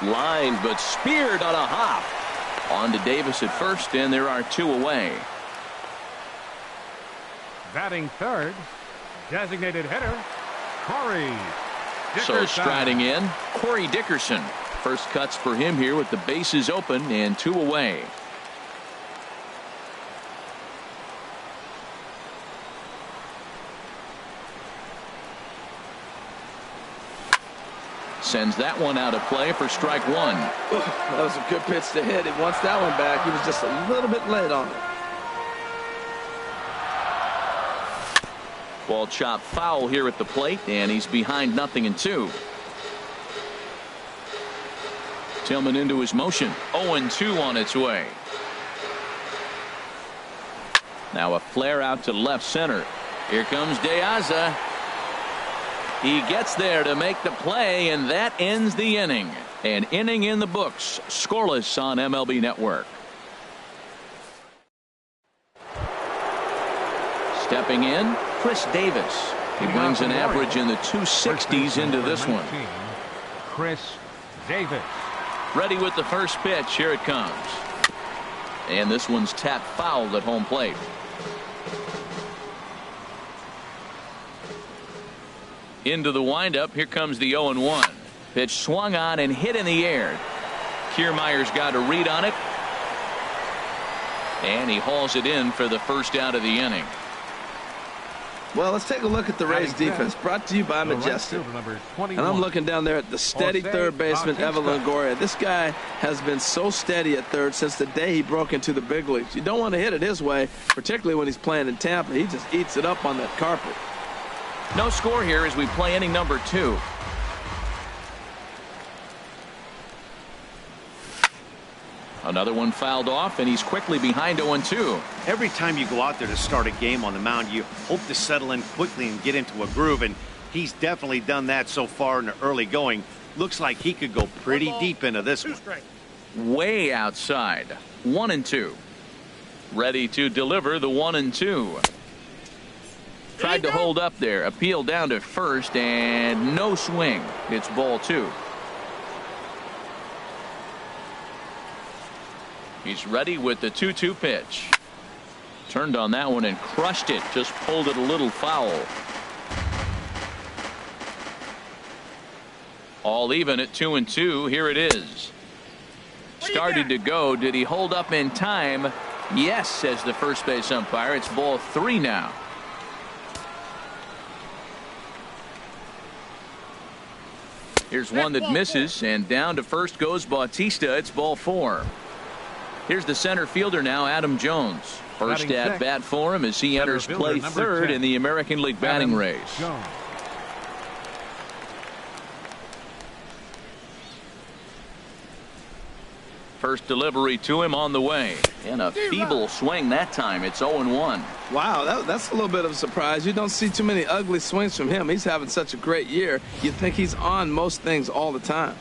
Lined but speared on a hop. On to Davis at first, and there are 2 away. Batting third, designated hitter, Corey Dickerson. So striding in, Corey Dickerson. First cuts for him here with the bases open and 2 away. Sends that one out of play for strike 1. That was a good pitch to hit. He wants that one back. He was just a little bit late on it. Ball chopped foul here at the plate, and he's behind 0-2. Tillman into his motion. 0-2 on its way. Now a flare out to left center. Here comes De Aza. He gets there to make the play, and that ends the inning. An inning in the books. Scoreless on MLB Network. Stepping in, Chris Davis. He brings an average in the 260s into this one. Chris Davis. Ready with the first pitch. Here it comes. And this one's tapped foul at home plate. Into the windup. Here comes the 0-1. Pitch swung on and hit in the air. Kiermaier's got a read on it. And he hauls it in for the first out of the inning. Well, let's take a look at the Rays defense, brought to you by Majestic. And I'm looking down there at the steady third baseman, Evan Longoria. This guy has been so steady at third since the day he broke into the big leagues. You don't want to hit it his way, particularly when he's playing in Tampa. He just eats it up on that carpet. No score here as we play inning number 2. Another one fouled off, and he's quickly behind 0-2. Every time you go out there to start a game on the mound, you hope to settle in quickly and get into a groove, and he's definitely done that so far in the early going. Looks like he could go pretty deep into this one. Way outside. 1-2. Ready to deliver the 1-2. Tried to hold up there. Appeal down to first, and no swing. It's ball 2. He's ready with the 2-2 pitch. Turned on that one and crushed it. Just pulled it a little foul. All even at 2-2. Here it is. Started to go. Did he hold up in time? Yes, says the first base umpire. It's ball 3 now. Here's one that misses, and down to first goes Bautista. It's ball 4. Here's the center fielder now, Adam Jones. First at bat for him as he enters play third in the American League batting race. First delivery to him on the way, and a feeble swing that time. It's 0-1. Wow, that's a little bit of a surprise. You don't see too many ugly swings from him. He's having such a great year. You'd think he's on most things all the time.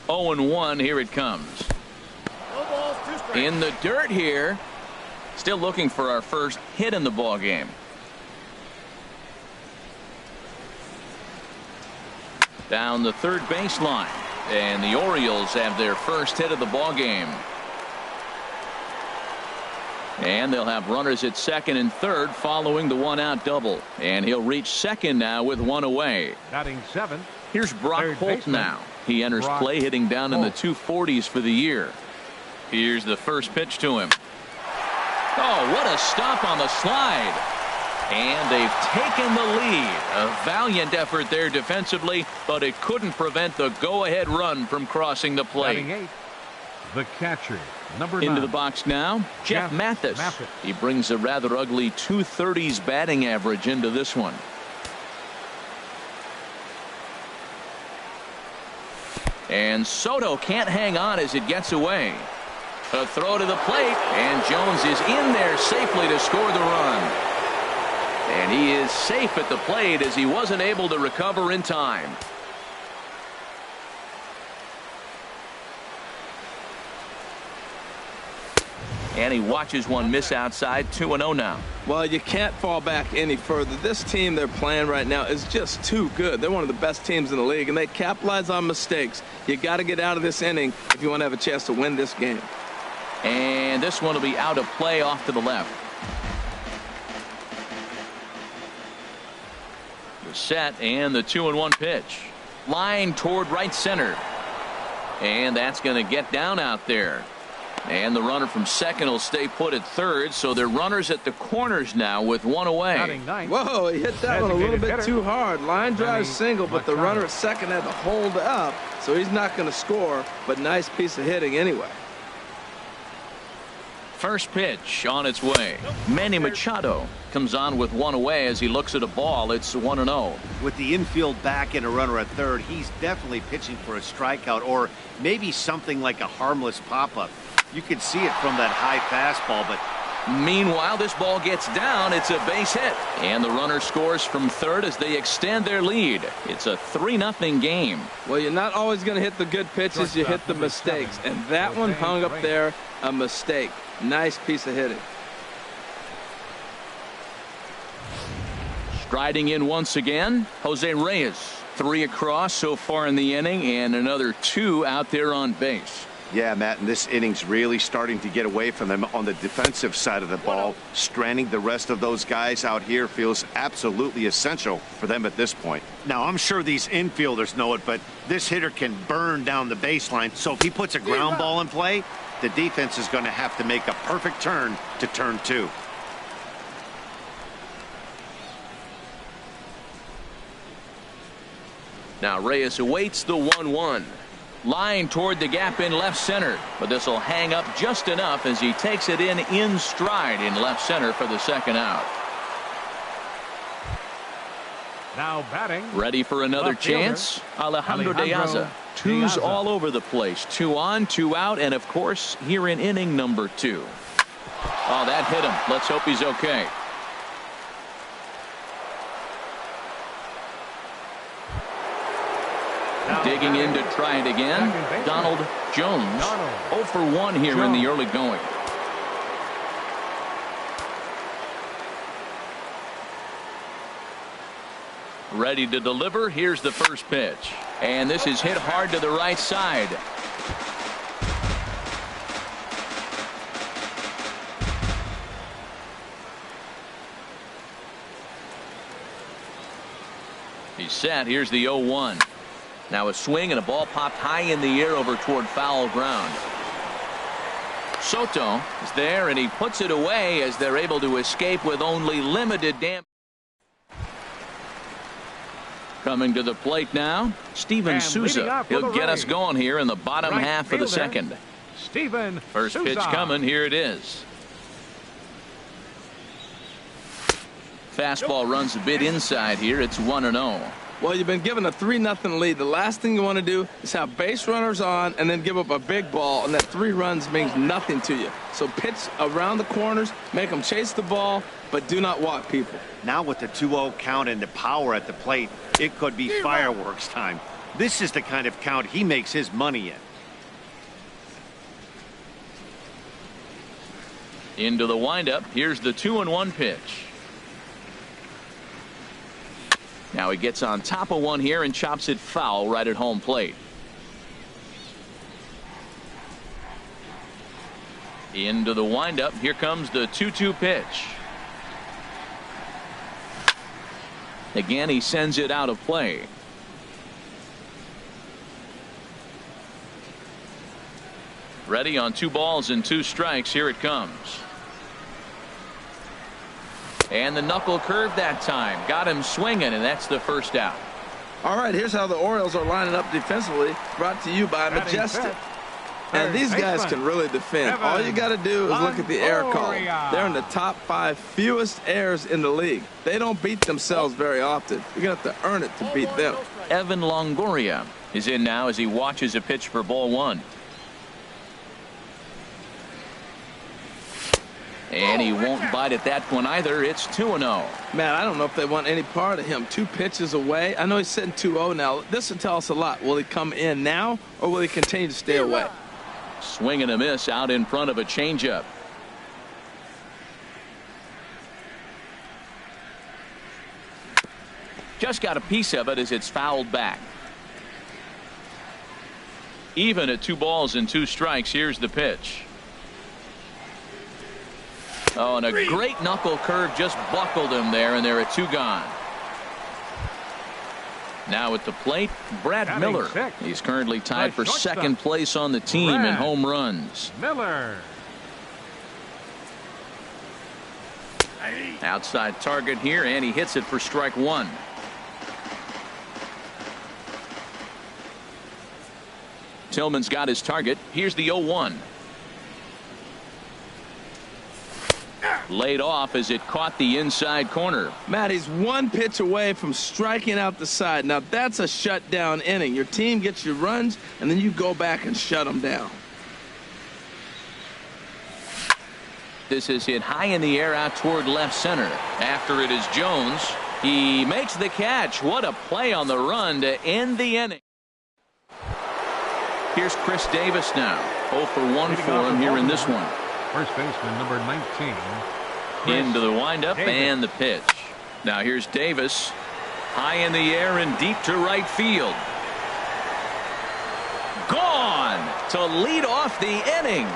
Oh, 0-1. Here it comes. In the dirt here. Still looking for our first hit in the ball game. Down the third baseline, and the Orioles have their first hit of the ball game. And they'll have runners at second and third following the one-out double. And he'll reach second now with one away. Batting 7. Here's Brock Holt now. He enters play hitting down in the 240s for the year. Here's the first pitch to him. Oh, what a stop on the slide. And they've taken the lead. A valiant effort there defensively, but it couldn't prevent the go-ahead run from crossing the plate. Batting 8. The catcher, number 9. Into the box now, Jeff Mathis. He brings a rather ugly 230s batting average into this one. And Soto can't hang on as it gets away. A throw to the plate, and Jones is in there safely to score the run. And he is safe at the plate as he wasn't able to recover in time. And he watches one miss outside. 2-0 now. Well, you can't fall back any further. This team they're playing right now is just too good. They're one of the best teams in the league, and they capitalize on mistakes. You got to get out of this inning if you want to have a chance to win this game. And this one will be out of play off to the left. The set and the 2-1 pitch. Line toward right center. And that's going to get down out there. And the runner from second will stay put at third, so they're runners at the corners now with one away. Whoa, he hit that one a little bit too hard. Line drive single, but the runner at second had to hold up, so he's not going to score, but nice piece of hitting anyway. First pitch on its way. Manny Machado comes on with one away as he looks at a ball. It's 1-0. With the infield back and a runner at third, he's definitely pitching for a strikeout or maybe something like a harmless pop-up. You can see it from that high fastball, but meanwhile, this ball gets down. It's a base hit. And the runner scores from third as they extend their lead. It's a 3-0 game. Well, you're not always going to hit the good pitches. You hit the mistakes. And that one hung up there, a mistake. Nice piece of hitting. Striding in once again, Jose Reyes. 3 across so far in the inning and another 2 out there on base. yeah, Matt, and this inning's really starting to get away from them on the defensive side of the ball. Stranding the rest of those guys out here feels absolutely essential for them at this point. Now, I'm sure these infielders know it, but this hitter can burn down the baseline. So if he puts a ground ball in play, the defense is going to have to make a perfect turn to turn 2. Now Reyes awaits the 1-1. Line toward the gap in left center, but this will hang up just enough as he takes it in stride in left center for the second out. Now batting. Ready for another chance. Alejandro De Aza. Twos all over the place. 2 on, 2 out, and of course here in inning number 2. Oh, that hit him. Let's hope he's okay. Digging in to try it again. Donald Jones. 0 for 1 here in the early going. Ready to deliver. Here's the first pitch. And this is hit hard to the right side. He's set. Here's the 0-1. Now a swing and a ball popped high in the air over toward foul ground. Soto is there and he puts it away as they're able to escape with only limited damage. Coming to the plate now, Steven Souza. He'll get us going here in the bottom half of the second. First pitch coming. Here it is. Fastball runs a bit inside here. It's 1-0. Well, you've been given a 3-0 lead. The last thing you want to do is have base runners on and then give up a big ball, and that 3 runs means nothing to you. So pitch around the corners, make them chase the ball, but do not walk people. Now with the 2-0 count and the power at the plate, it could be fireworks time. This is the kind of count he makes his money in. Into the windup. Here's the 2-1 pitch. Now he gets on top of one here and chops it foul right at home plate. Into the windup. Here comes the 2-2 pitch. Again, he sends it out of play. Ready on 2 balls and 2 strikes. Here it comes. And the knuckle curve that time. Got him swinging, and that's the first out. All right, here's how the Orioles are lining up defensively. Brought to you by Majestic. And these guys can really defend. All you got to do is look at the error column. They're in the top 5 fewest errors in the league. They don't beat themselves very often. You're going to have to earn it to beat them. Evan Longoria is in now as he watches a pitch for ball 1. And he won't bite at that one either. It's 2-0. Man, I don't know if they want any part of him. 2 pitches away. I know he's sitting 2-0 now. This will tell us a lot. Will he come in now, or will he continue to stay away? Swing and a miss out in front of a changeup. Just got a piece of it as it's fouled back. Even at 2 balls and 2 strikes. Here's the pitch. Oh, and a great knuckle curve just buckled him there, and they're at 2 gone. Now at the plate, Brad Miller. He's currently tied for second place on the team in home runs. Miller. Outside target here, and he hits it for strike 1. Tillman's got his target. Here's the 0-1. Laid off as it caught the inside corner. Matt, he's 1 pitch away from striking out the side. Now that's a shutdown inning. Your team gets your runs, and then you go back and shut them down. This is hit high in the air out toward left center. After it is Jones. He makes the catch. What a play on the run to end the inning. Here's Chris Davis now. 0 for 1 for him here in this one. First baseman, number 19. Into the windup and the pitch. Now here's Davis. High in the air and deep to right field. Gone to lead off the inning.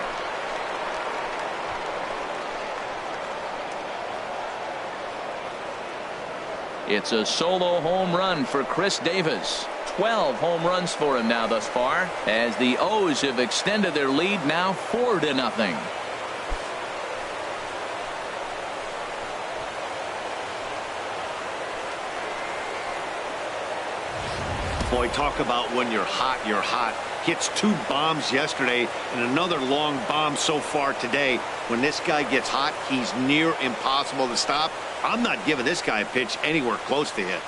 It's a solo home run for Chris Davis. 12 home runs for him now thus far, as the O's have extended their lead now 4-0. Boy, talk about when you're hot, you're hot. Hits 2 bombs yesterday and another long bomb so far today. When this guy gets hot, he's near impossible to stop. I'm not giving this guy a pitch anywhere close to hit.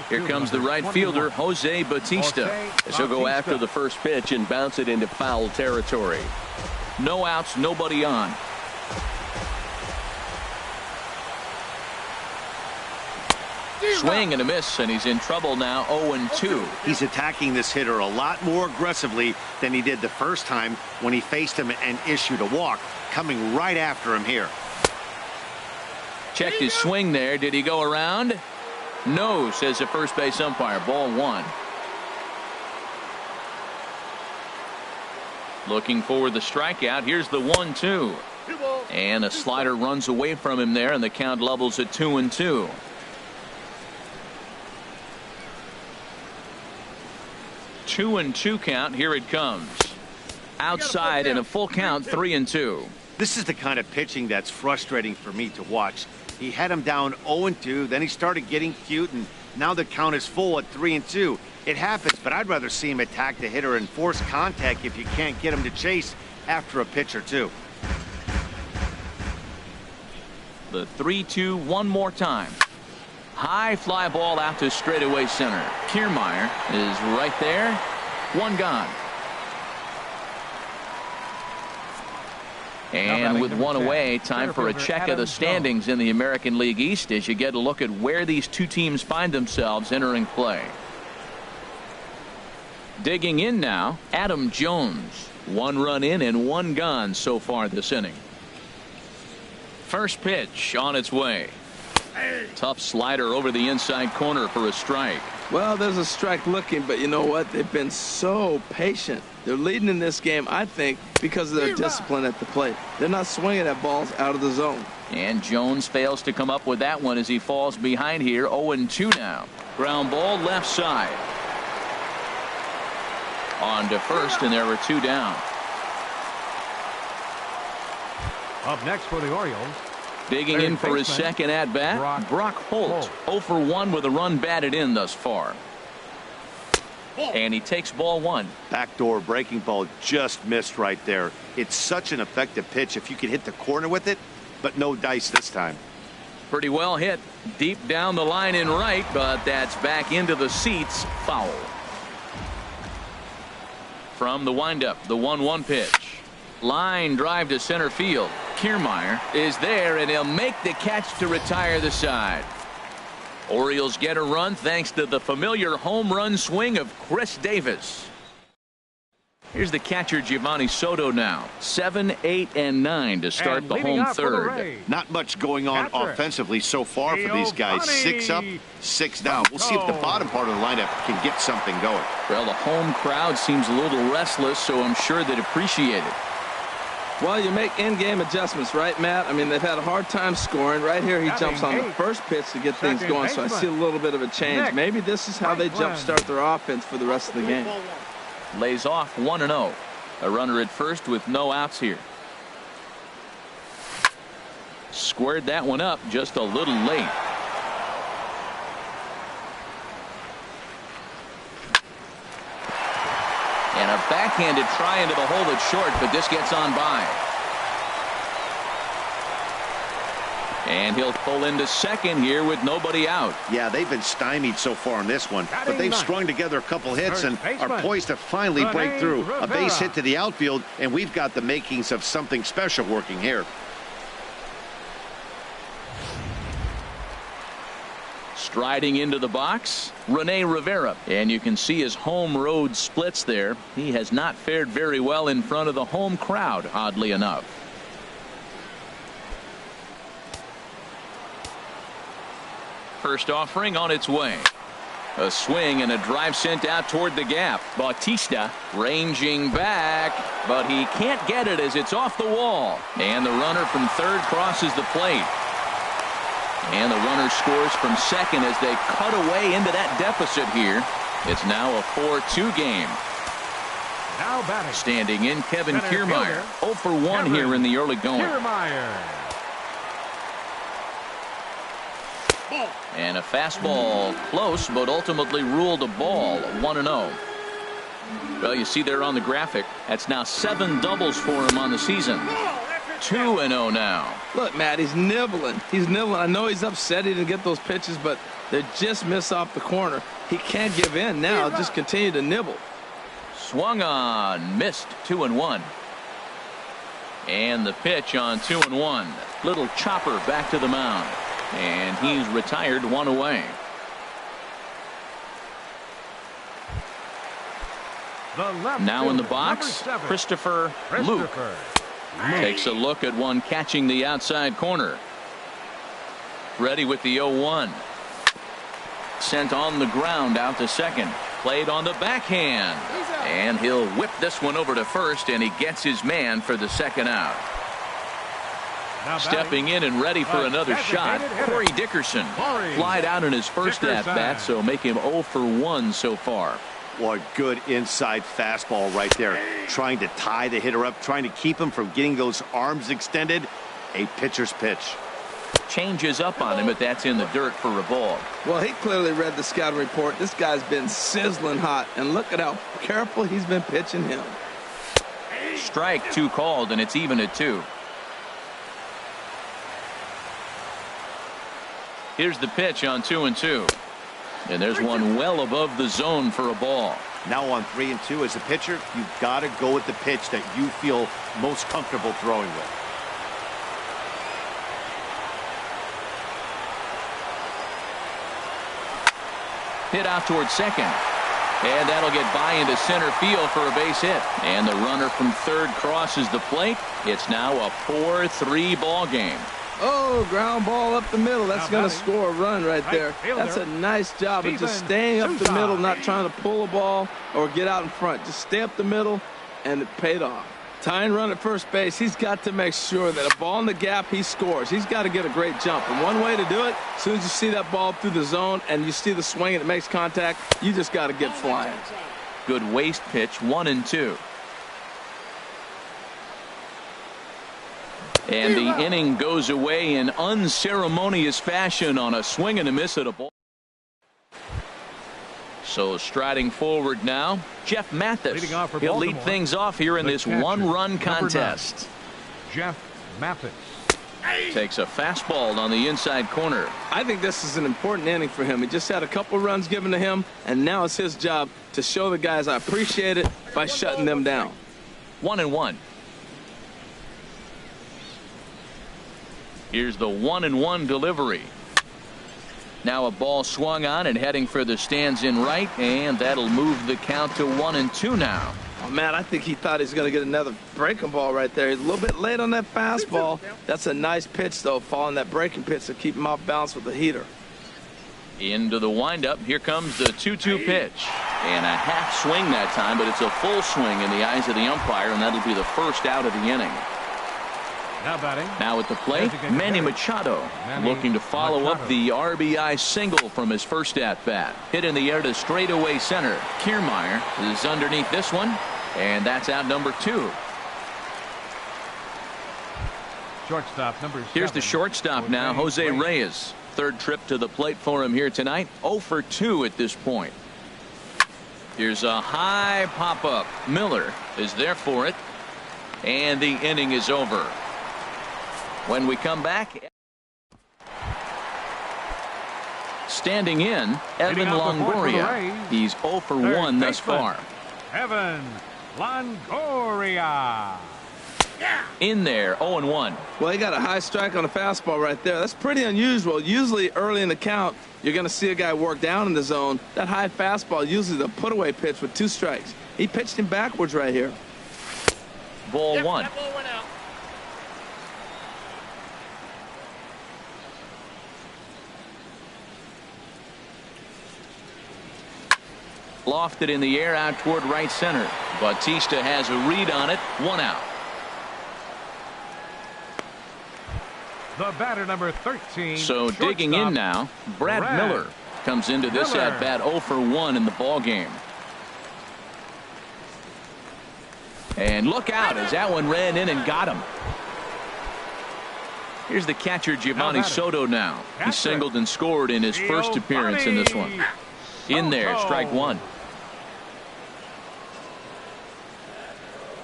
Here comes the right fielder, Jose Bautista. He'll go after the first pitch and bounce it into foul territory. No outs, nobody on. Swing and a miss, and he's in trouble now. 0-2. He's attacking this hitter a lot more aggressively than he did the first time when he faced him and issued a walk. Coming right after him here. Checked his swing there. Did he go around? No, says the first base umpire. Ball 1. Looking for the strikeout. Here's the 1-2. And a slider runs away from him there, and the count levels at 2-2. 2-2 count. Here it comes. Outside in a full count. 3-2. This is the kind of pitching that's frustrating for me to watch. He had him down 0-2, then he started getting cute, and now the count is full at 3-2. It happens, but I'd rather see him attack the hitter and force contact if you can't get him to chase after a pitch or 2. The 3-2 one more time. High fly ball out to straightaway center. Kiermaier is right there. 1 gone. And with 1 away, time for a check of the standings in the American League East as you get a look at where these 2 teams find themselves entering play. Digging in now, Adam Jones. 1 run in and 1 gone so far this inning. First pitch on its way. Tough slider over the inside corner for a strike. Well, there's a strike looking, but you know what? They've been so patient. They're leading in this game, I think, because of their discipline at the plate. They're not swinging at balls out of the zone. And Jones fails to come up with that one as he falls behind here. 0-2 now. Ground ball left side. On to first, and there were 2 down. Up next for the Orioles. Digging in for his second at-bat, Brock Holt. 0 for 1 with a run batted in thus far. And he takes ball 1. Backdoor breaking ball just missed right there. It's such an effective pitch if you could hit the corner with it, but no dice this time. Pretty well hit. Deep down the line in right, but that's back into the seats. Foul. From the windup, the 1-1 pitch. Line drive to center field. Kiermaier is there, and he'll make the catch to retire the side. Orioles get a run thanks to the familiar home run swing of Chris Davis. Here's the catcher, Giovanni Soto now. 7, 8, and 9 to start And the leading home off for the third. Rays, Not much going on catcher, offensively so far for these guys. 6 up, 6 down. We'll see if the bottom part of the lineup can get something going. Well, the home crowd seems a little restless, so I'm sure they'd appreciate it. Well, you make in-game adjustments, right, Matt? I mean, they've had a hard time scoring. Right here, he jumps on the first pitch to get things going, so I see a little bit of a change. Maybe this is how they jumpstart their offense for the rest of the game. Lays off 1-0. A runner at first with no outs here. Squared that one up just a little late. And a backhanded try into the hole that's short, but this gets on by. And he'll pull into second here with nobody out. Yeah, they've been stymied so far in this one, but they've strung together a couple hits and are poised to finally break through. A base hit to the outfield, and we've got the makings of something special working here. Striding into the box, Rene Rivera. And you can see his home road splits there. He has not fared very well in front of the home crowd, oddly enough. First offering on its way. A swing and a drive sent out toward the gap. Bautista ranging back, but he can't get it as it's off the wall. And the runner from third crosses the plate. And the runner scores from second as they cut away into that deficit here. It's now a 4-2 game. Now batting. Standing in, Kevin Center Kiermaier. fielder, 0 for 1 here in the early going. Kiermaier. And a fastball close, but ultimately ruled a ball. 1-0. Well, you see there on the graphic, that's now 7 doubles for him on the season. 2-0 now. Look, Matt, he's nibbling. He's nibbling. I know he's upset he didn't get those pitches, but they just miss off the corner. He can't give in now. Just continue to nibble. Swung on, missed. 2-1. And the pitch on 2-1. Little chopper back to the mound. And he's retired 1 away. Now in the box, Christopher Luke. Takes a look at one catching the outside corner. Ready with the 0-1. Sent on the ground out to second. Played on the backhand. And he'll whip this one over to first, and he gets his man for the second out. Stepping in and ready for another shot, Corey Dickerson. Flied out in his first at-bat, so make him 0 for 1 so far. What good inside fastball right there. Trying to tie the hitter up, trying to keep him from getting those arms extended. A pitcher's pitch. Changes up on him, but that's in the dirt for a ball. Well, he clearly read the scouting report. This guy's been sizzling hot, and look at how careful he's been pitching him. Strike 2 called, and it's even at 2. Here's the pitch on 2-2. And there's one well above the zone for a ball. Now on 3-2 as a pitcher, you've got to go with the pitch that you feel most comfortable throwing with. Hit out towards second. And that'll get by into center field for a base hit. And the runner from third crosses the plate. It's now a 4-3 ball game. Oh, ground ball up the middle. That's going to score a run right there. That's a nice job of just staying up the middle, not trying to pull a ball or get out in front. Just stay up the middle, and it paid off. Tying run at first base, he's got to make sure that a ball in the gap, he scores. He's got to get a great jump. And one way to do it, as soon as you see that ball through the zone and you see the swing and it makes contact, you just got to get flying. Good waist pitch, 1-2. And the inning goes away in unceremonious fashion on a swing and a miss at a ball. So striding forward now, Jeff Mathis. He'll lead things off here in this one-run contest. Jeff Mathis takes a fastball on the inside corner. I think this is an important inning for him. He just had a couple runs given to him, and now it's his job to show the guys I appreciate it by shutting them down. 1-1. Here's the 1-1 delivery. Now a ball swung on and heading for the stands in right, and that'll move the count to 1-2 now. Oh, man, I think he thought he was going to get another breaking ball right there. He's a little bit late on that fastball. That's a nice pitch, though, following that breaking pitch to keep him off balance with the heater. Into the windup. Here comes the 2-2 pitch. And a half swing that time, but it's a full swing in the eyes of the umpire, and that'll be the first out of the inning. Now batting. Now at the plate, Manny Machado looking to follow up the RBI single from his first at-bat. Hit in the air to straightaway center. Kiermaier is underneath this one, and that's out number 2. Shortstop number 7. Here's the shortstop now, Jose Reyes. Third trip to the plate for him here tonight. 0 for 2 at this point. Here's a high pop-up. Miller is there for it, and the inning is over. When we come back, standing in, Evan Longoria. He's 0 for 1 thus far. Evan Longoria. In there, 0-1. Well, he got a high strike on a fastball right there. That's pretty unusual. Usually early in the count, you're going to see a guy work down in the zone. That high fastball, usually the put-away pitch with 2 strikes. He pitched him backwards right here. Ball 1. That ball went out. Lofted in the air out toward right center. Bautista has a read on it. 1 out. The batter number 13. So digging in now, Brad Miller comes into this at bat 0 for 1 in the ball game. And look out as that one ran in and got him. Here's the catcher Giovanni Soto now. He singled and scored in his first appearance in this one. In there, strike 1.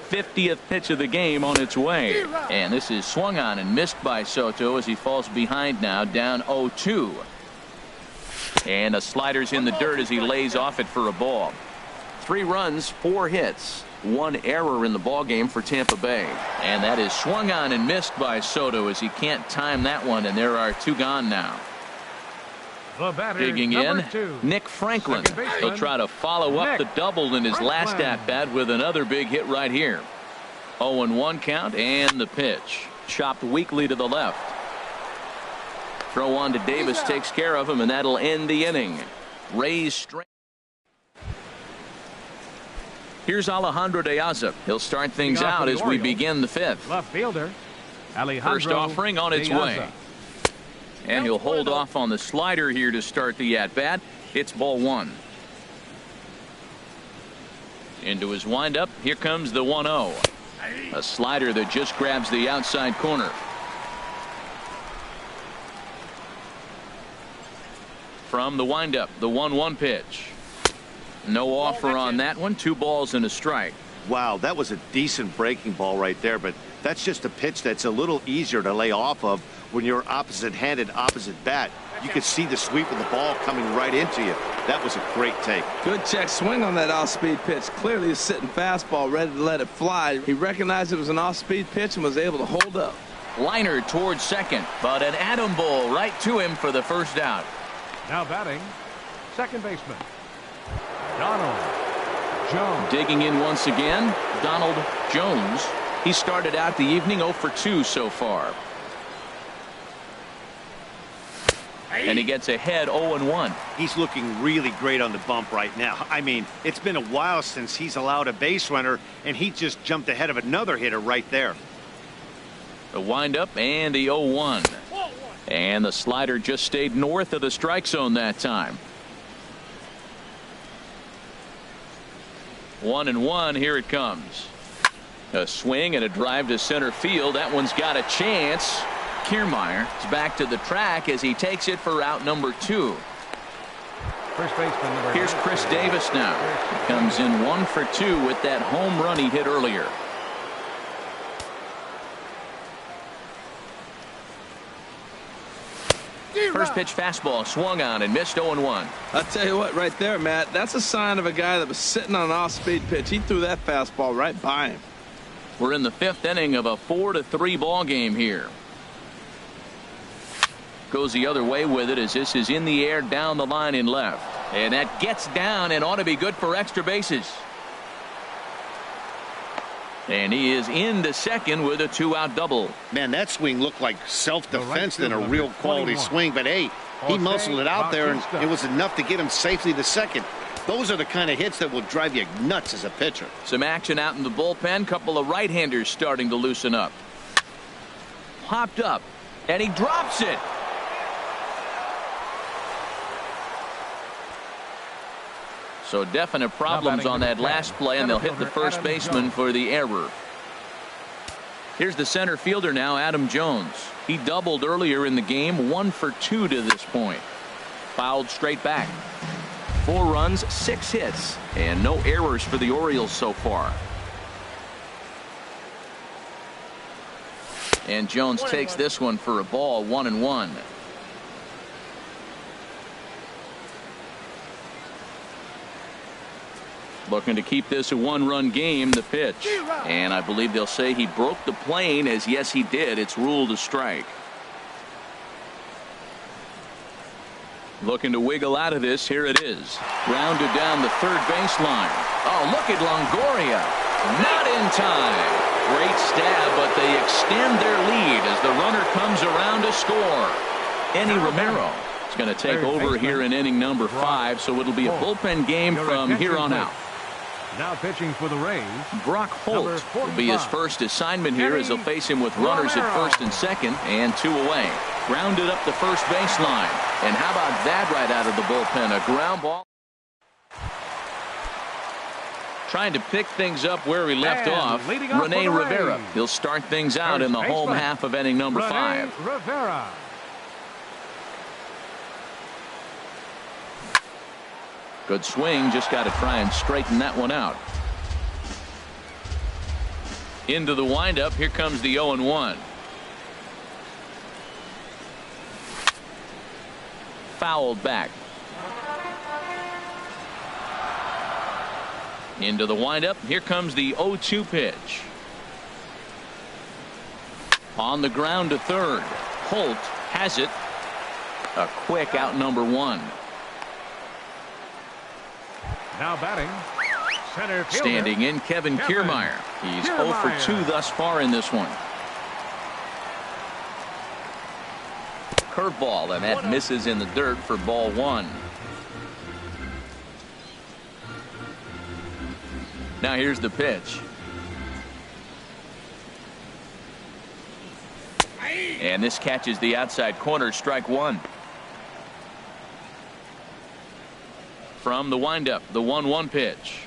50th pitch of the game on its way. And this is swung on and missed by Soto as he falls behind now, down 0-2. And a slider's in the dirt as he lays off it for a ball. 3 runs, 4 hits, 1 error in the ball game for Tampa Bay. And that is swung on and missed by Soto as he can't time that one, and there are 2 gone now. Digging in, 2. Nick Franklin. He'll try to follow up the double in his last at-bat with another big hit right here. 0-1 count, and the pitch. Chopped weakly to the left. Throw on to Davis takes care of him, and that'll end the inning. Rays straight. Here's Alejandro De Aza. He'll start things out as we begin the 5th. Left fielder, Alejandro First offering on its way. And he'll hold off on the slider here to start the at-bat. It's ball 1. Into his windup. Here comes the 1-0. A slider that just grabs the outside corner. From the windup, the 1-1 pitch. No offer on that one. 2 balls and a strike. Wow, that was a decent breaking ball right there, but that's just a pitch that's a little easier to lay off of when you're opposite-handed, opposite bat. You could see the sweep of the ball coming right into you. That was a great take. Good check swing on that off-speed pitch. Clearly a sitting fastball ready to let it fly. He recognized it was an off-speed pitch and was able to hold up. Liner towards second, but an atom ball right to him for the first out. Now batting, second baseman, Donald Jones. Digging in once again, Donald Jones. He started out the evening 0 for 2 so far. And he gets ahead 0-1. He's looking really great on the bump right now. I mean, it's been a while since he's allowed a base runner, and he just jumped ahead of another hitter right there. The windup and the 0-1. And the slider just stayed north of the strike zone that time. 1-1, here it comes. A swing and a drive to center field. That one's got a chance. Kiermaier is back to the track as he takes it for out number 2. First baseman number Here's Chris Davis now. He comes in 1 for 2 with that home run he hit earlier. First pitch fastball swung on and missed 0-1. I'll tell you what, right there, Matt, that's a sign of a guy that was sitting on an off-speed pitch. He threw that fastball right by him. We're in the 5th inning of a 4-3 ball game here. Goes the other way with it as this is in the air down the line in left. And that gets down and ought to be good for extra bases. And he is into second with a 2-out double. Man, that swing looked like self-defense than a real quality swing. But, hey, he muscled it out there, and it was enough to get him safely to second. Those are the kind of hits that will drive you nuts as a pitcher. Some action out in the bullpen. Couple of right-handers starting to loosen up. Popped up, and he drops it. So definite problems on that last play, and they'll hit the first baseman for the error. Here's the center fielder now, Adam Jones. He doubled earlier in the game, 1 for 2 to this point. Fouled straight back. 4 runs, 6 hits, and no errors for the Orioles so far. And Jones takes this one for a ball, 1-1. Looking to keep this a 1-run game, the pitch. And I believe they'll say he broke the plane, as yes he did. It's ruled a strike. Looking to wiggle out of this. Here it is. Grounded down the third baseline. Oh, look at Longoria. Not in time. Great stab, but they extend their lead as the runner comes around to score. Eddie Romero is going to take over here in inning number 5, so it'll be a bullpen game from here on out. Now pitching for the Rays, Brock Holt will be his first assignment here as they'll face him with runners at first and second and 2 away. Grounded up the first baseline. And how about that right out of the bullpen? A ground ball. Trying to pick things up where he left off. Rene Rivera. He'll start things out in the home half of inning number 5. Rivera. Good swing, just got to try and straighten that one out. Into the windup, here comes the 0-1. Fouled back. Into the windup, here comes the 0-2 pitch. On the ground to third. Holt has it. A quick out number 1. Now batting, center fielder. Standing in, Kevin Kiermaier. He's 0 for 2 thus far in this one. Curveball, and that misses in the dirt for ball 1. Now here's the pitch. And this catches the outside corner, strike 1. From the windup, the 1-1 pitch.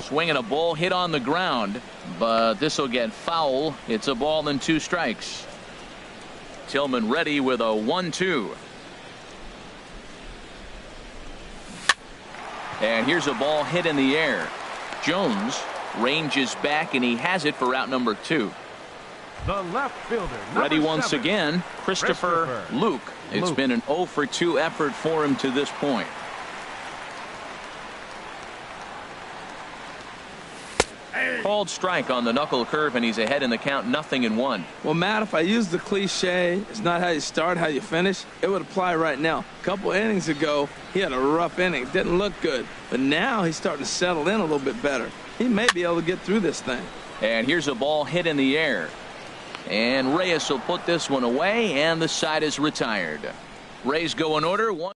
Swinging a ball hit on the ground, but this will get foul. It's a ball and 2 strikes. Tillman ready with a 1-2. And here's a ball hit in the air. Jones ranges back, and he has it for out number 2. The left fielder, ready once 7. again, Christopher Luke. It's been an 0 for 2 effort for him to this point. Called strike on the knuckle curve, and he's ahead in the count, 0-1. Well, Matt, if I use the cliche, it's not how you start, how you finish, it would apply right now. A couple innings ago, he had a rough inning. Didn't look good. But now he's starting to settle in a little bit better. He may be able to get through this thing. And here's a ball hit in the air. And Reyes will put this one away, and the side is retired. Rays go in order. 1.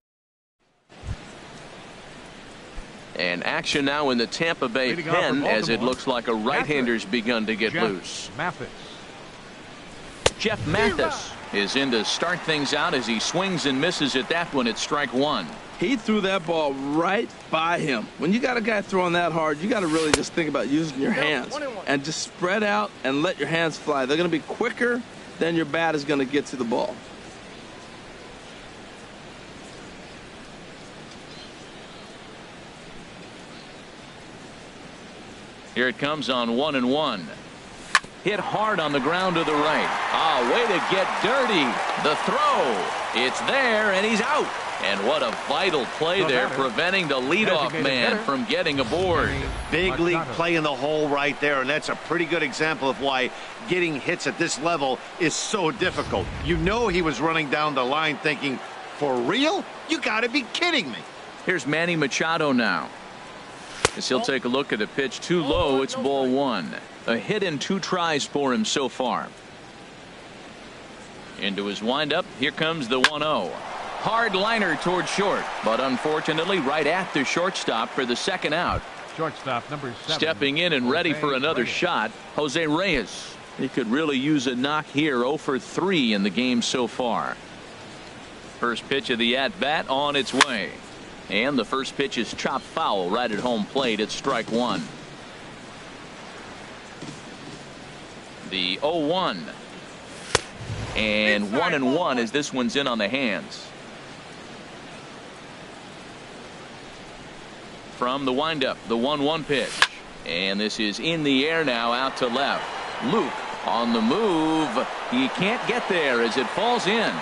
And action now in the Tampa Bay pen, as it looks like a right-hander's begun to get loose. Jeff Mathis is in to start things out as he swings and misses at that one at strike 1. He threw that ball right by him. When you got a guy throwing that hard, you got to really just think about using your hands and just spread out and let your hands fly. They're going to be quicker than your bat is going to get to the ball. Here it comes on 1-1. Hit hard on the ground to the right. Ah, way to get dirty. The throw. It's there, and he's out. And what a vital play there, preventing the leadoff man from getting aboard. Big league play in the hole right there, and that's a pretty good example of why getting hits at this level is so difficult. You know he was running down the line thinking, for real? You got to be kidding me. Here's Manny Machado now. As he'll take a look at a pitch too low, it's ball one. A hit in 2 tries for him so far. Into his windup. Here comes the 1-0. Hard liner toward short, but unfortunately right at the shortstop for the second out. Shortstop number 7. Stepping in and ready for another shot, Jose Reyes. He could really use a knock here. 0 for 3 in the game so far. First pitch of the at-bat on its way. And the first pitch is chopped foul right at home plate. It's strike one. The 0-1. And 1-1 as this one's in on the hands. From the windup, the 1-1 pitch. And this is in the air now, out to left. Luke on the move. He can't get there as it falls in.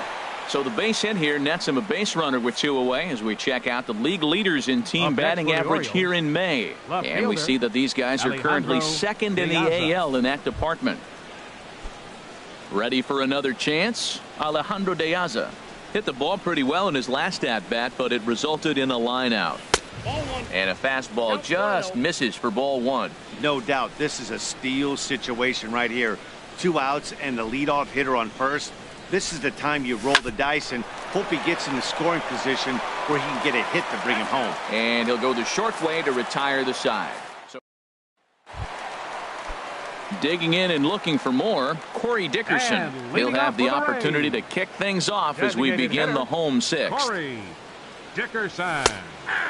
So the base hit here nets him a base runner with 2 away as we check out the league leaders in team batting average here in May. And we see that these guys are currently second in the AL in that department. Ready for another chance? Alejandro De Aza hit the ball pretty well in his last at-bat, but it resulted in a line out. And a fastball just misses for ball one. No doubt this is a steal situation right here. 2 outs and the leadoff hitter on first. This is the time you roll the dice and hope he gets in the scoring position where he can get a hit to bring him home. And he'll go the short way to retire the side. So digging in and looking for more, Corey Dickerson. He'll have the opportunity to kick things off as we begin the home sixth. Corey Dickerson.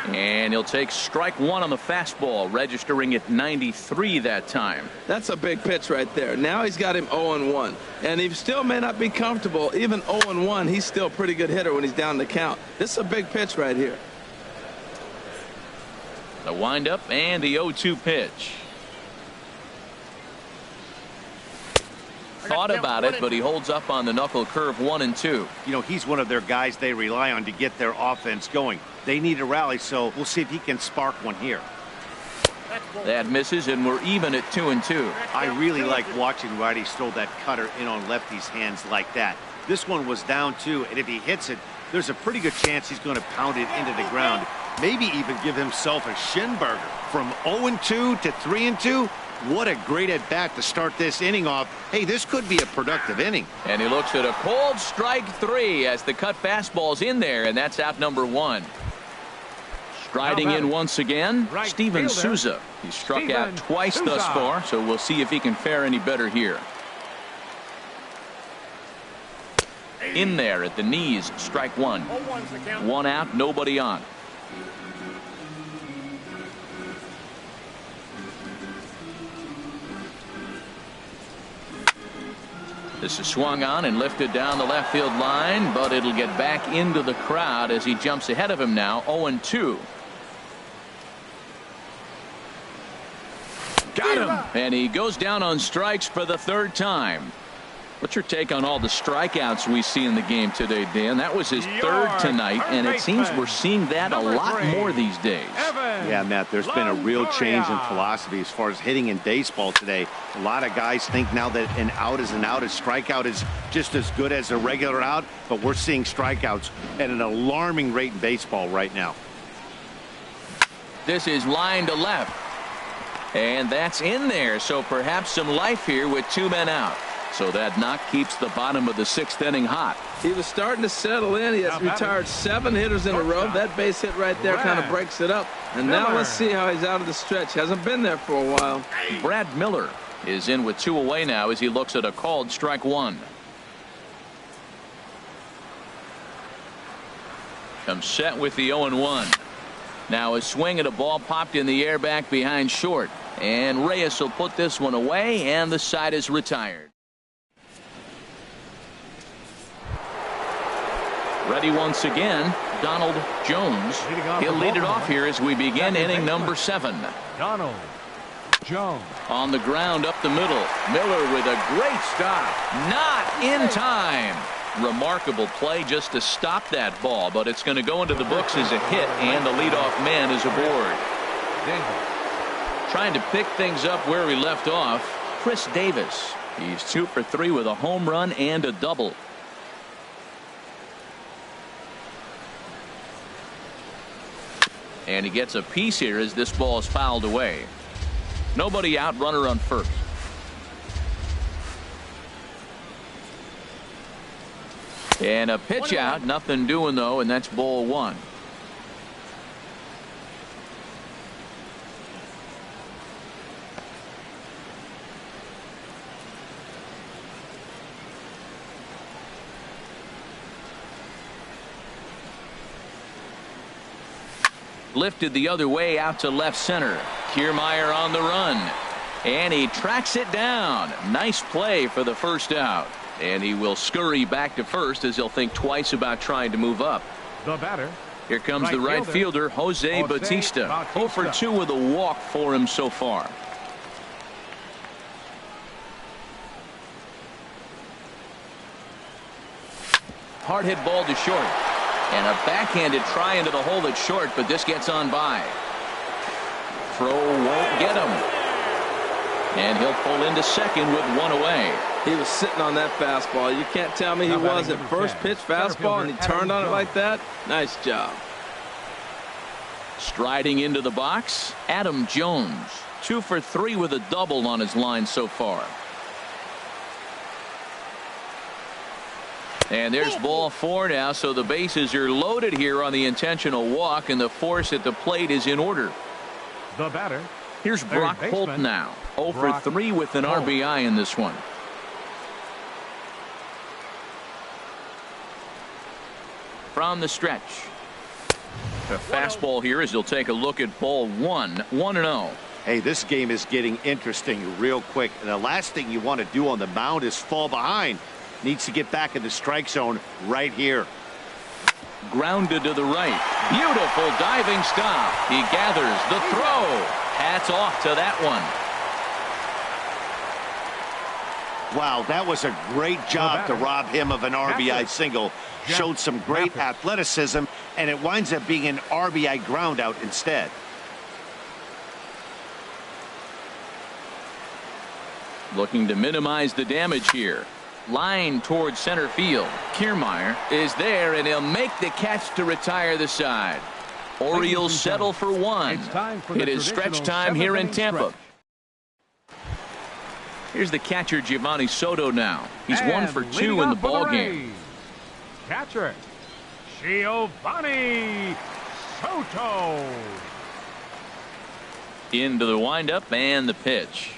And he'll take strike one on the fastball, registering at 93 that time. That's a big pitch right there. Now he's got him 0-1. And he still may not be comfortable. Even 0-1, he's still a pretty good hitter when he's down the count. This is a big pitch right here. The windup and the 0-2 pitch. Thought about it, but he holds up on the knuckle curve 1 and 2. You know, he's one of their guys they rely on to get their offense going. They need a rally, so we'll see if he can spark one here. That misses, and we're even at 2 and 2. I really like watching righties throw that cutter in on lefties' hands like that. This one was down 2, and if he hits it, there's a pretty good chance he's going to pound it into the ground. Maybe even give himself a shin burger. From 0-2 to 3-2. What a great at-bat to start this inning off. Hey, this could be a productive inning. And he looks at a cold strike 3 as the cut fastball's in there, and that's out number 1. Striding in once again, Steven Souza. He's struck out twice thus far, so we'll see if he can fare any better here. In there at the knees, strike 1. 1 out, nobody on. This is swung on and lifted down the left field line, but it'll get back into the crowd as he jumps ahead of him now. 0-2. Got him. And he goes down on strikes for the 3rd time. What's your take on all the strikeouts we see in the game today, Dan? That was his 3rd tonight, and it seems we're seeing that a lot more these days. Yeah, Matt, there's been a real change in philosophy as far as hitting in baseball today. A lot of guys think now that an out is an out. A strikeout is just as good as a regular out, but we're seeing strikeouts at an alarming rate in baseball right now. This is line to left. And that's in there, so perhaps some life here with 2 men out. So that knock keeps the bottom of the 6th inning hot. He was starting to settle in. He has retired 7 hitters in a row. That base hit right there kind of breaks it up. And now let's see how he's out of the stretch. Hasn't been there for a while. Brad Miller is in with 2 away now as he looks at a called strike 1. Comes set with the 0-1. Now a swing at a ball popped in the air back behind short. And Reyes will put this one away, and the side is retired. Ready once again, Donald Jones. He'll lead it off here as we begin inning number 7. Donald Jones. On the ground up the middle. Miller with a great stop. Not in time. Remarkable play just to stop that ball, but it's going to go into the books as a hit, and the leadoff man is aboard. Trying to pick things up where he left off, Chris Davis. He's 2 for 3 with a home run and a double. And he gets a piece here as this ball is fouled away. Nobody out, runner on first. And a pitch out, nothing doing though, and that's ball one. Lifted the other way out to left center. Kiermaier on the run. And he tracks it down. Nice play for the first out. And he will scurry back to first as he'll think twice about trying to move up. The batter. Here comes the right fielder, Jose Bautista. 0 for 2 with a walk for him so far. Hard hit ball to short. And a backhanded try into the hole that's short, but this gets on by. Throw won't get him. And he'll pull into second with one away. He was sitting on that fastball. You can't tell me he wasn't. First pitch fastball, and he turned on it like that. Nice job. Striding into the box, Adam Jones. 2 for 3 with a double on his line so far. And there's ball 4 now, so the bases are loaded here on the intentional walk, and the force at the plate is in order. The batter. Here's Brock Holt now. 0 for 3 with an RBI in this one. From the stretch. A fastball here as he'll take a look at ball 1. 1-0. Hey, this game is getting interesting real quick. And the last thing you want to do on the mound is fall behind. Needs to get back in the strike zone right here. Grounded to the right. Beautiful diving stop. He gathers the throw. Hats off to that one. Wow, that was a great job to rob him of an RBI single. Showed some great athleticism, and it winds up being an RBI ground out instead. Looking to minimize the damage here. Line towards center field. Kiermaier is there, and he'll make the catch to retire the side. Orioles settle for one. It is stretch time here in Tampa. Here's the catcher, Giovanni Soto now. He's 1 for 2 in the ball game. Catcher, Giovanni Soto. Into the windup and the pitch.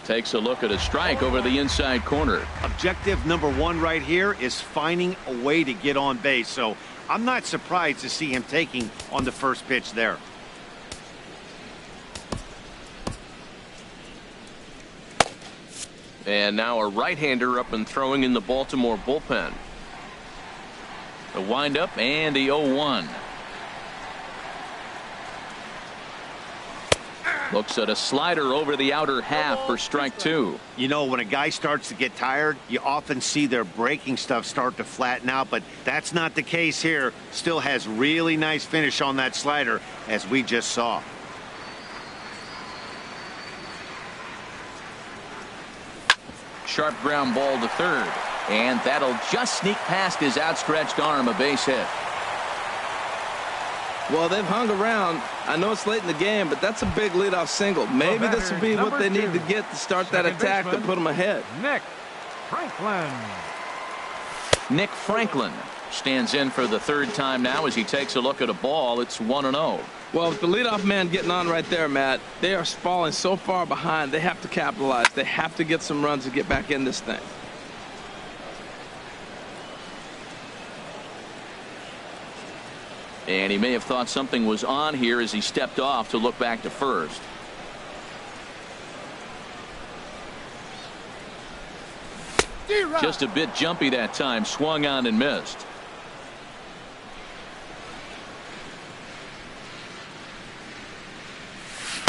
Takes a look at a strike over the inside corner. Objective number 1 right here is finding a way to get on base. So I'm not surprised to see him taking on the first pitch there. And now a right-hander up and throwing in the Baltimore bullpen. The windup and the 0-1. Looks at a slider over the outer half for strike 2. You know, when a guy starts to get tired, you often see their breaking stuff start to flatten out, but that's not the case here. Still has really nice finish on that slider, as we just saw. Sharp ground ball to third, and that'll just sneak past his outstretched arm, a base hit. Well, they've hung around. I know it's late in the game, but that's a big leadoff single. Maybe this will be what they need to get to start that attack to put them ahead. Nick Franklin. Nick Franklin stands in for the third time now as he takes a look at a ball. It's 1-0. Well, with the leadoff man getting on right there, Matt, they are falling so far behind. They have to capitalize. They have to get some runs to get back in this thing. And he may have thought something was on here as he stepped off to look back to first. Just a bit jumpy that time. Swung on and missed.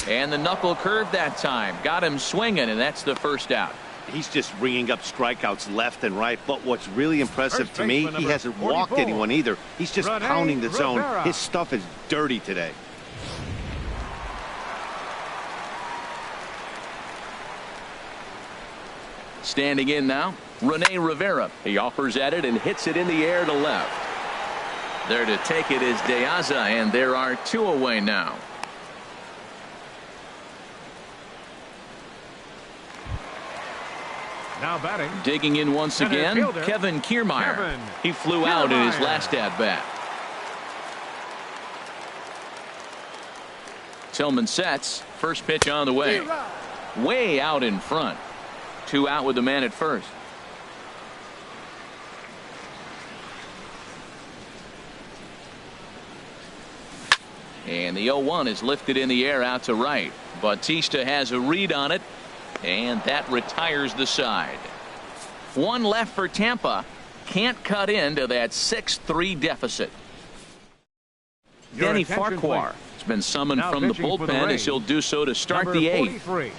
And the knuckle curve that time. Got him swinging, and that's the first out. He's just ringing up strikeouts left and right. But what's really impressive to me, he hasn't walked anyone either. He's just pounding the zone. His stuff is dirty today. Standing in now, Rene Rivera. He offers at it and hits it in the air to left. There to take it is De Aza, and there are 2 away now. Now batting. Digging in once again, Kevin Kiermaier. He flew out in his last at-bat. Tillman sets. First pitch on the way. Way out in front. 2 out with the man at first. And the 0-1 is lifted in the air out to right. Bautista has a read on it, and that retires the side. 1 left for Tampa. Can't cut into that 6-3 deficit. Danny Farquhar has been summoned from the bullpen as he'll do so to start the 8th.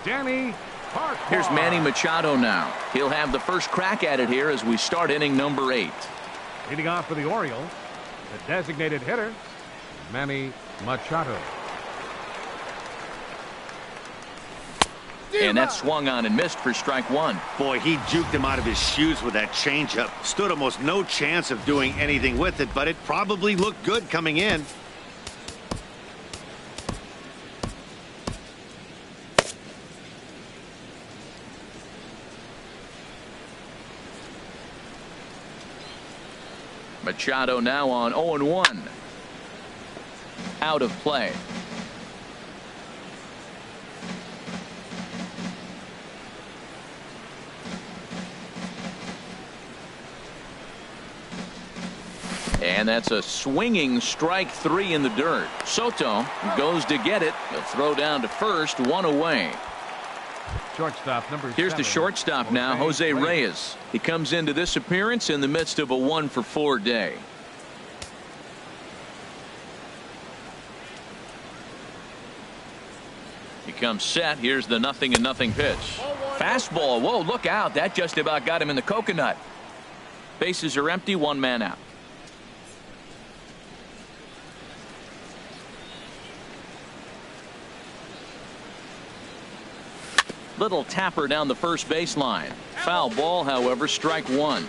Danny Farquhar. Here's Manny Machado now. He'll have the first crack at it here as we start inning number 8. Leading off for the Orioles, the designated hitter, Manny Machado. And that swung on and missed for strike 1. Boy, he juked him out of his shoes with that changeup. Stood almost no chance of doing anything with it, but it probably looked good coming in. Machado now on 0-1. Out of play. And that's a swinging strike 3 in the dirt. Soto goes to get it. He'll throw down to first, 1 away. Shortstop number 7. Here's the shortstop now, Jose Reyes. He comes into this appearance in the midst of a 1-for-4 day. He comes set. Here's the 0-0 pitch. Fastball. Whoa, look out. That just about got him in the coconut. Bases are empty, 1 man out. Little tapper down the first baseline. Foul ball, however, strike 1.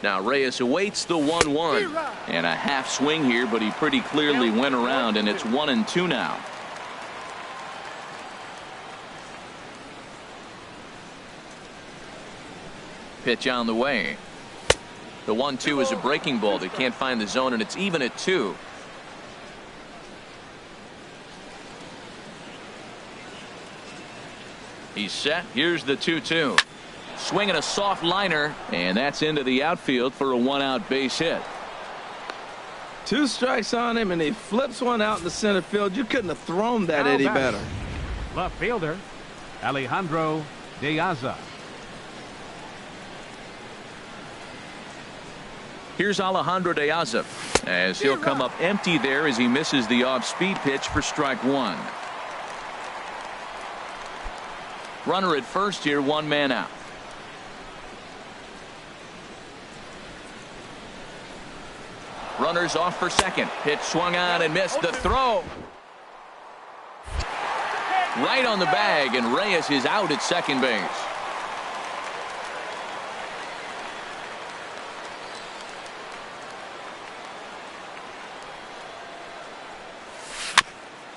Now Reyes awaits the 1-1. And a half swing here, but he pretty clearly went around, and it's 1-2 now. Pitch on the way. The 1-2 is a breaking ball. They can't find the zone, and it's even at 2. He's set. Here's the 2-2. Swinging a soft liner, and that's into the outfield for a 1-out base hit. 2 strikes on him, and he flips one out in the center field. You couldn't have thrown that any better. Left fielder, Alejandro De Aza. Here's Alejandro De Aza as he'll come up empty there as he misses the off-speed pitch for strike 1. Runner at first here, 1 man out. Runners off for second. Pitch swung on and missed. The throw right on the bag, and Reyes is out at second base.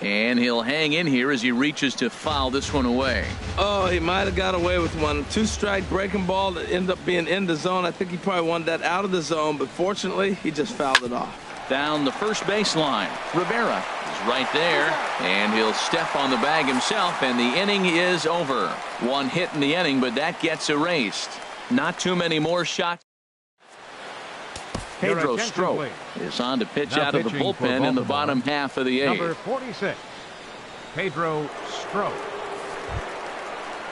And he'll hang in here as he reaches to foul this one away. Oh, he might have got away with one. 2-strike breaking ball that ended up being in the zone. I think he probably wanted that out of the zone, but fortunately, he just fouled it off. Down the first baseline. Rivera is right there, and he'll step on the bag himself, and the inning is over. 1 hit in the inning, but that gets erased. Not too many more shots. Pedro Strop is on to pitch out of the bullpen in the bottom half of the 8th. Number 46, Pedro Strop.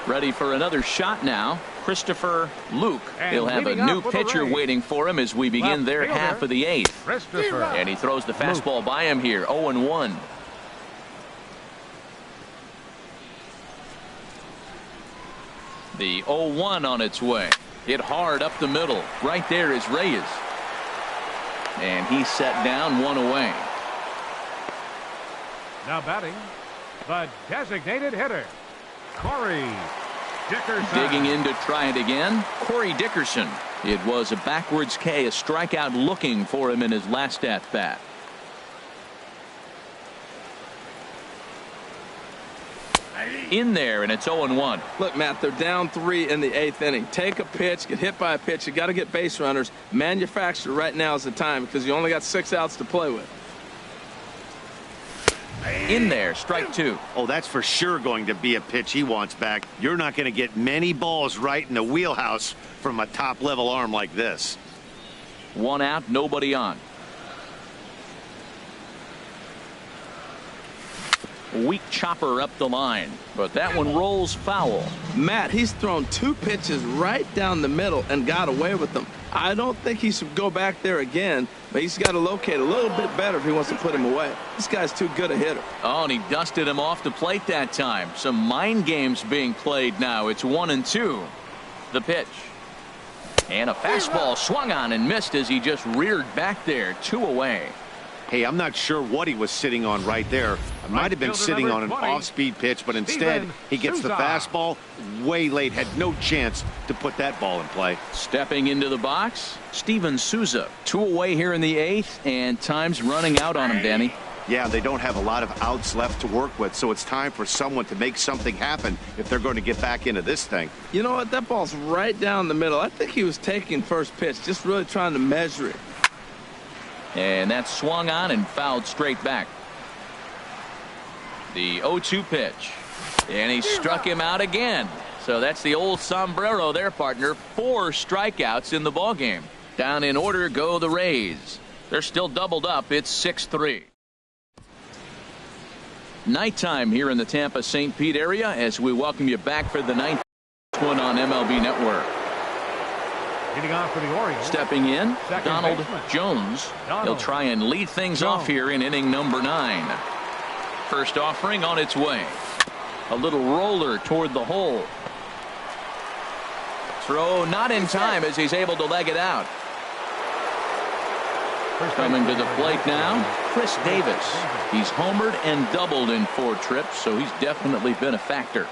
Ready for another shot now. Christopher Luke. He'll have a new pitcher waiting for him as we begin their half of the 8th. And he throws the fastball by him here. 0-1. The 0-1 on its way. Hit hard up the middle. Right there is Reyes. And he's set down, 1 away. Now batting, the designated hitter, Corey Digging in to try it again, Corey Dickerson. It was a backwards K, a strikeout looking for him in his last at bat. In there, and it's 0-1. Look, Matt, they're down 3 in the 8th inning. Take a pitch, get hit by a pitch. You got to get base runners. Manufacture right now is the time because you only got 6 outs to play with. In there, strike 2. Oh, that's for sure going to be a pitch he wants back. You're not going to get many balls right in the wheelhouse from a top-level arm like this. 1 out, nobody on. Weak chopper up the line, but that one rolls foul. Matt, he's thrown 2 pitches right down the middle and got away with them. I don't think he should go back there again, but he's got to locate a little bit better if he wants to put him away. This guy's too good a hitter. Oh, and he dusted him off the plate that time. Some mind games being played now. It's 1-2. The pitch. And a fastball swung on and missed as he just reared back there. 2 away. Hey, I'm not sure what he was sitting on right there. It might have been sitting on an off-speed pitch, but instead he gets the fastball way late. Had no chance to put that ball in play. Stepping into the box, Steven Souza. 2 away here in the 8th, and time's running out on him, Danny. Yeah, they don't have a lot of outs left to work with, so it's time for someone to make something happen if they're going to get back into this thing. You know what? That ball's right down the middle. I think he was taking first pitch, just really trying to measure it. And that swung on and fouled straight back. The 0-2 pitch. And he struck him out again. So that's the old sombrero there, partner. 4 strikeouts in the ballgame. Down in order go the Rays. They're still doubled up. It's 6-3. Nighttime here in the Tampa St. Pete area as we welcome you back for the 9th one on MLB Network. Getting on for the Orioles. Stepping in, Donald baseman. Jones. He'll try and lead things off here in inning number 9. First offering on its way. A little roller toward the hole. Throw not in time as he's able to leg it out. Coming to the plate now, Chris Davis. He's homered and doubled in 4 trips, so he's definitely been a factor.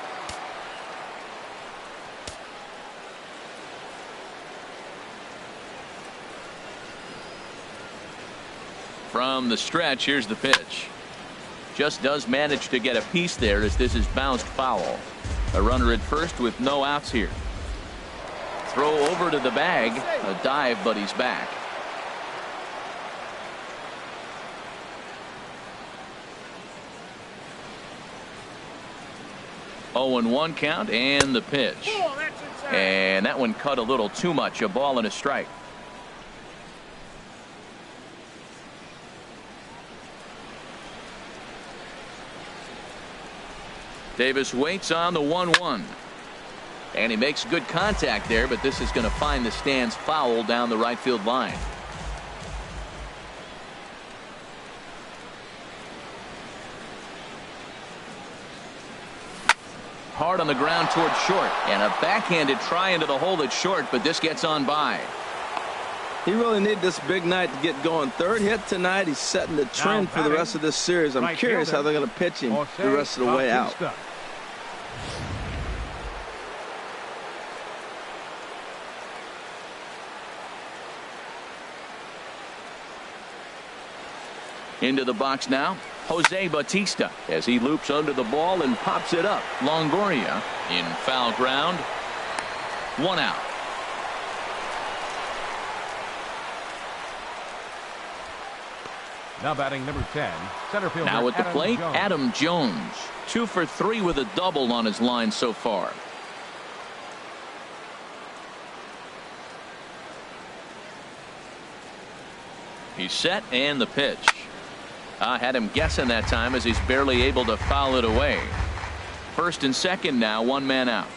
From the stretch, here's the pitch. Just does manage to get a piece there as this is bounced foul. A runner at first with no outs here. Throw over to the bag. A dive, but he's back. Oh, and 1 count and the pitch. And that one cut a little too much. A ball and a strike. Davis waits on the 1-1. And he makes good contact there, but this is going to find the stands foul down the right field line. Hard on the ground toward short, and a backhanded try into the hole at short, but this gets on by. He really needed this big night to get going. 3rd hit tonight. He's setting the trend for the rest of this series. I'm curious how they're going to pitch him the rest of the way out. Into the box now, Jose Bautista as he loops under the ball and pops it up. Longoria in foul ground. 1 out. Now batting number 10, center fielder. Now at the plate, Jones. Adam Jones. 2 for 3 with a double on his line so far. He's set and the pitch. I had him guessing that time as he's barely able to foul it away. First and second now, 1 man out.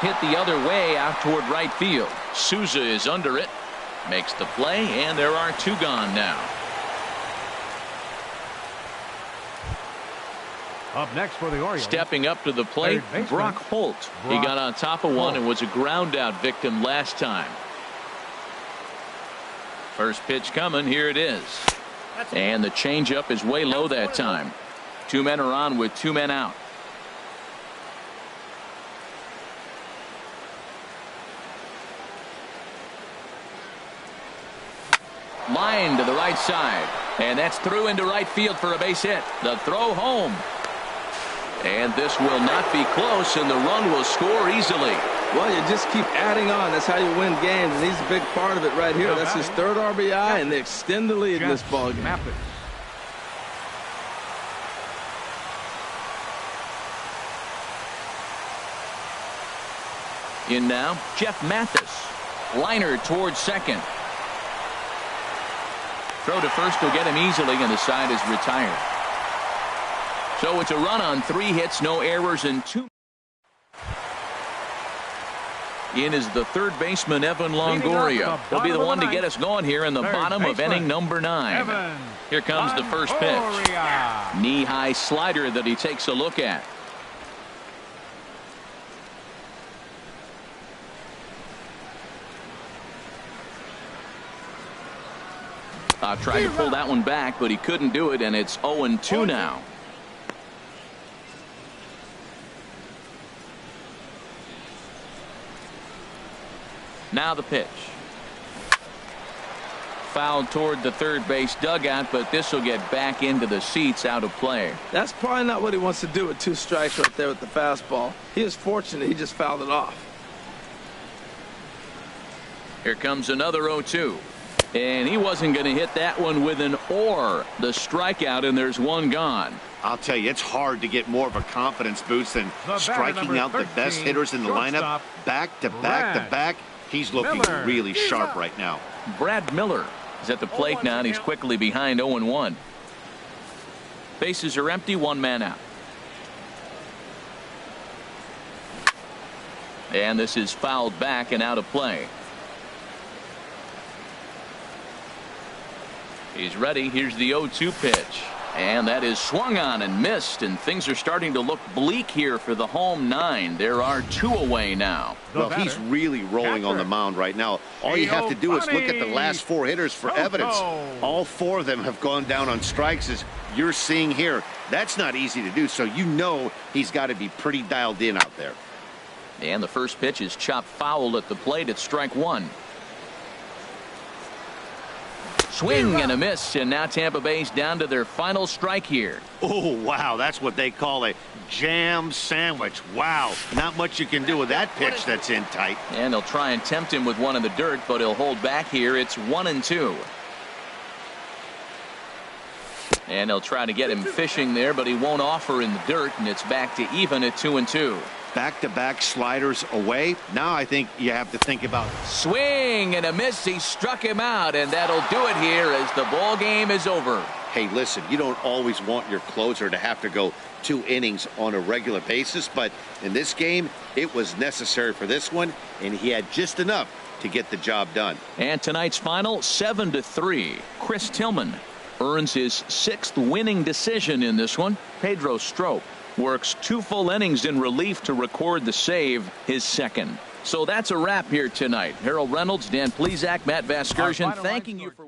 Hit the other way out toward right field. Souza is under it. Makes the play, and there are 2 gone now. Up next for the Orioles. Stepping up to the plate, Brock Holt. He got on top of one and was a ground out victim last time. First pitch coming. Here it is. And the changeup is way low that time. 2 men are on with 2 men out. Line to the right side. And that's through into right field for a base hit. The throw home. And this will not be close, and the run will score easily. Well, you just keep adding on. That's how you win games, and he's a big part of it right here. That's his 3rd RBI, and they extend the lead in this ballgame. In now, Jeff Mathis. Liner towards second. Throw to first will get him easily, and the side is retired. So it's a run on 3 hits, no errors, and 2. In is the 3rd baseman, Evan Longoria. He'll be the one to get us going here in the bottom of inning number 9. Here comes the first pitch. Knee-high slider that he takes a look at. Tried to pull that one back, but he couldn't do it, and it's 0-2 now. Now the pitch. Fouled toward the third base dugout, but this will get back into the seats, out of play. That's probably not what he wants to do with 2 strikes right there with the fastball. He is fortunate he just fouled it off. Here comes another 0-2. And he wasn't going to hit that one with an or. The strikeout, and there's one gone. I'll tell you, it's hard to get more of a confidence boost than striking out the best hitters in the lineup back to back to back. He's looking really sharp right now. Brad Miller is at the plate now, and he's quickly behind 0-1. Bases are empty, 1 man out. And this is fouled back and out of play. He's ready. Here's the 0-2 pitch. And that is swung on and missed, and things are starting to look bleak here for the home 9. There are 2 away now. Well, he's really rolling on the mound right now. All you have to do is look at the last 4 hitters for evidence. All 4 of them have gone down on strikes, as you're seeing here. That's not easy to do, so you know he's got to be pretty dialed in out there. And the first pitch is chopped foul at the plate at strike 1. Swing and a miss, and now Tampa Bay's down to their final strike here. Oh, wow, that's what they call a jam sandwich. Wow, not much you can do with that pitch that's in tight. And they'll try and tempt him with one in the dirt, but he'll hold back here. It's 1-2. And they'll try to get him fishing there, but he won't offer in the dirt, and it's back to even at 2-2. Back-to-back sliders away. Now I think you have to think about swing and a miss. He struck him out, and that'll do it here as the ball game is over. Hey, listen, you don't always want your closer to have to go 2 innings on a regular basis, but in this game it was necessary for this one, and he had just enough to get the job done. And tonight's final, 7-3. Chris Tillman earns his 6th winning decision in this one. Pedro Strop works 2 full innings in relief to record the save, his 2nd. So that's a wrap here tonight. Harold Reynolds, Dan Plesac, Matt Vasgersian, thanking you for